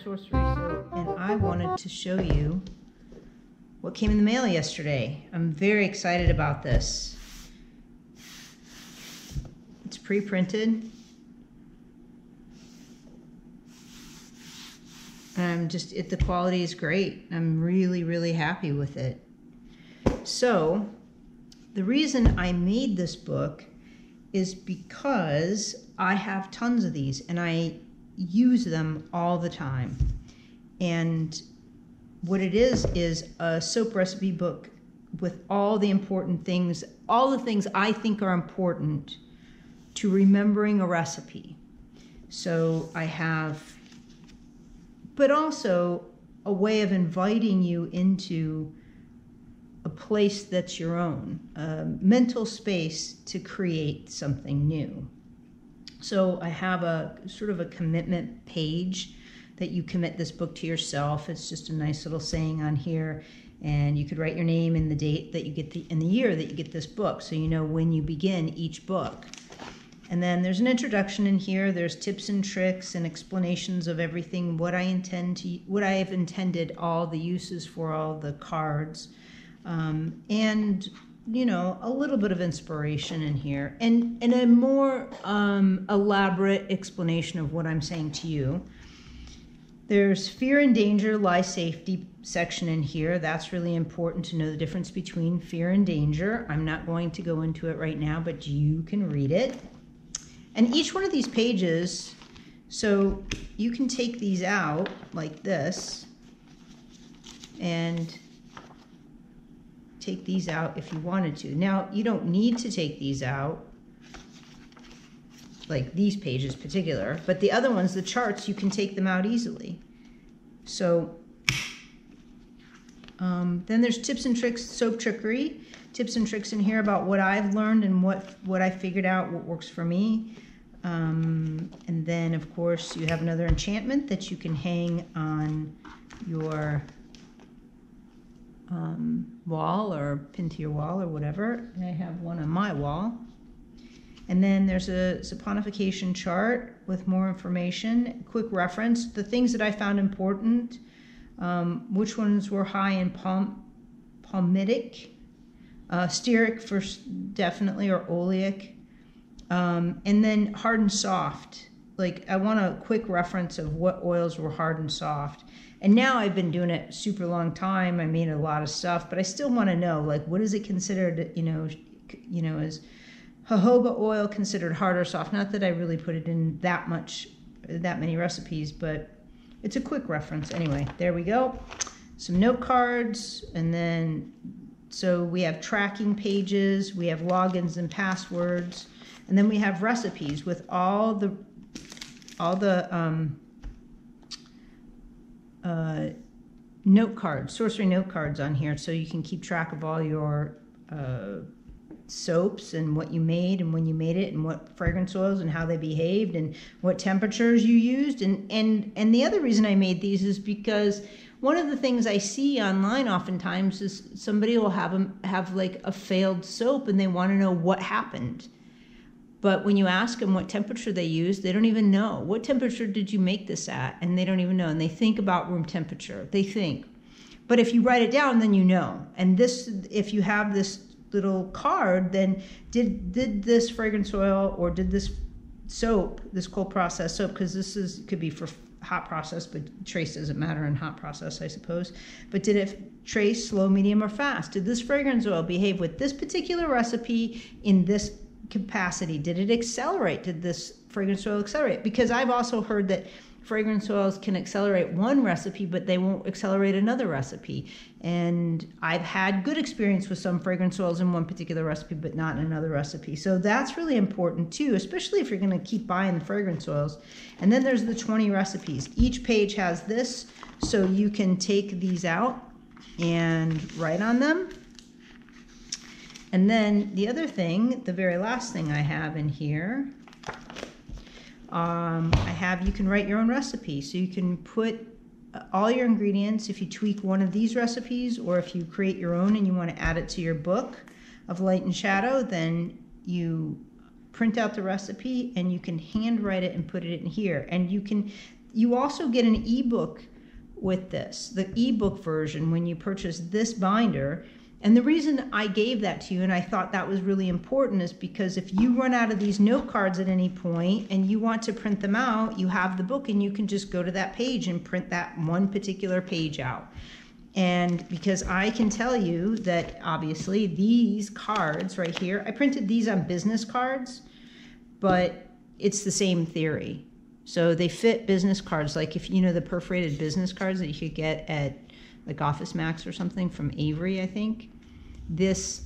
Sorcery. And I wanted to show you what came in the mail yesterday. I'm very excited about this. It's pre-printed. The quality is great. I'm really, really happy with it. So the reason I made this book is because I have tons of these and I use them all the time. And what it is a soap recipe book with all the important things, all the things I think are important to remembering a recipe. So I have, but also a way of inviting you into a place that's your own, a mental space to create something new. So I have a sort of a commitment page that you commit this book to yourself. It's just a nice little saying on here, and you could write your name and the date that you get and the year that you get this book, so you know when you begin each book. And then there's an introduction in here. There's tips and tricks and explanations of everything, what I have intended, all the uses for all the cards, and you know, a little bit of inspiration in here, and a more elaborate explanation of what I'm saying to you. There's fear and danger, lie safety section in here. That's really important to know the difference between fear and danger. I'm not going to go into it right now, but you can read it. And each one of these pages, so you can take these out like this and take these out if you wanted to. Now, you don't need to take these out, like these pages in particular, but the other ones, the charts, you can take them out easily. So then there's tips and tricks, soap trickery, tips and tricks in here about what I've learned and what I figured out, what works for me. And then, of course, you have another enchantment that you can hang on your wall or pin to your wall or whatever. And I have one on my wall. And then there's a saponification chart with more information, quick reference, the things that I found important, which ones were high in palmitic, stearic for definitely, or oleic, and then hard and soft. Like, I want a quick reference of what oils were hard and soft. And now I've been doing it a super long time. I made a lot of stuff, but I still want to know, like, what is it considered, you know, is jojoba oil considered hard or soft? Not that I really put it in that many recipes, but it's a quick reference. Anyway, there we go. Some note cards, and then, so we have tracking pages, we have logins and passwords, and then we have recipes with all the note cards, sorcery note cards on here, so you can keep track of all your soaps and what you made and when you made it and what fragrance oils and how they behaved and what temperatures you used. And the other reason I made these is because one of the things I see online oftentimes is somebody will have like a failed soap and they want to know what happened. But when you ask them what temperature they used, they don't even know. What temperature did you make this at? And they don't even know. And they think about room temperature. They think. But if you write it down, then you know. And this, if you have this little card, then did this fragrance oil or did this soap, this cold process soap, because this could be for hot process, but trace doesn't matter in hot process, I suppose. But did it trace slow, medium, or fast? Did this fragrance oil behave with this particular recipe in this capacity? Did it accelerate? Did this fragrance oil accelerate? Because I've also heard that fragrance oils can accelerate one recipe, but they won't accelerate another recipe. And I've had good experience with some fragrance oils in one particular recipe, but not in another recipe. So that's really important too, especially if you're going to keep buying the fragrance oils. And then there's the 20 recipes. Each page has this, so you can take these out and write on them. And then the other thing, the very last thing I have in here, you can write your own recipe. So you can put all your ingredients, if you tweak one of these recipes, or if you create your own and you want to add it to your book of light and shadow, then you print out the recipe and you can handwrite it and put it in here. And you can, you also get an ebook with this, the ebook version, when you purchase this binder. And the reason I gave that to you, and I thought that was really important, is because if you run out of these note cards at any point and you want to print them out, you have the book and you can just go to that page and print that one particular page out. And because I can tell you that obviously these cards right here, I printed these on business cards, but it's the same theory. So they fit business cards, like if you know the perforated business cards that you could get at like Office Max or something from Avery, I think. These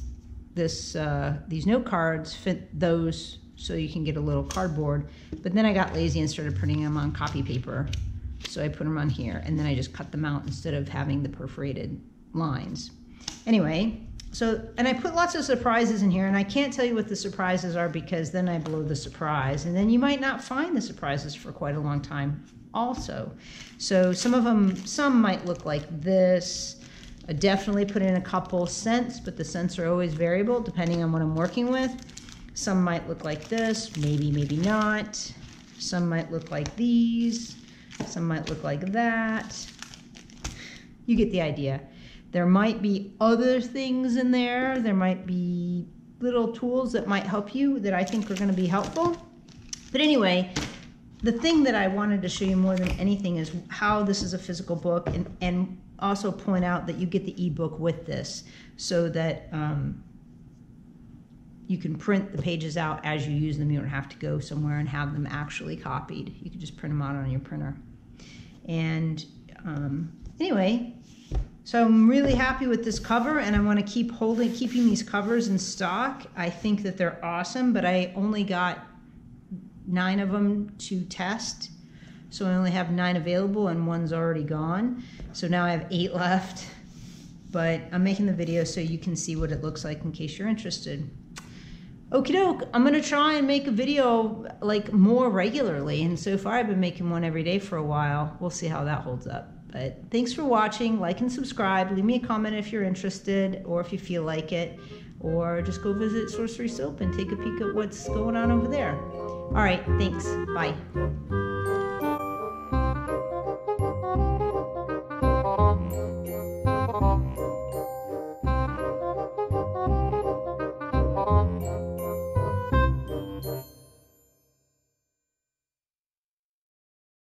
note cards fit those, so you can get a little cardboard. But then I got lazy and started printing them on copy paper. So I put them on here, and then I just cut them out instead of having the perforated lines. Anyway, and I put lots of surprises in here, and I can't tell you what the surprises are because then I blow the surprise, and then you might not find the surprises for quite a long time also. So some might look like this. I definitely put in a couple cents, but the cents are always variable depending on what I'm working with. Some might look like this, maybe not. Some might look like these. Some might look like that. You get the idea. There might be other things in there. There might be little tools that might help you that I think are going to be helpful. But anyway, the thing that I wanted to show you more than anything is how this is a physical book, and also point out that you get the ebook with this so that you can print the pages out as you use them. You don't have to go somewhere and have them actually copied. You can just print them out on your printer. And anyway, so I'm really happy with this cover, and I want to keep keeping these covers in stock. I think that they're awesome, but I only got 9 of them to test. So I only have 9 available and one's already gone. So now I have 8 left, but I'm making the video so you can see what it looks like in case you're interested. Okie doke, I'm gonna try and make a video like more regularly, and so far I've been making one every day for a while. We'll see how that holds up. But thanks for watching, like and subscribe, leave me a comment if you're interested or if you feel like it, or just go visit Sorcery Soap and take a peek at what's going on over there. All right, thanks, bye.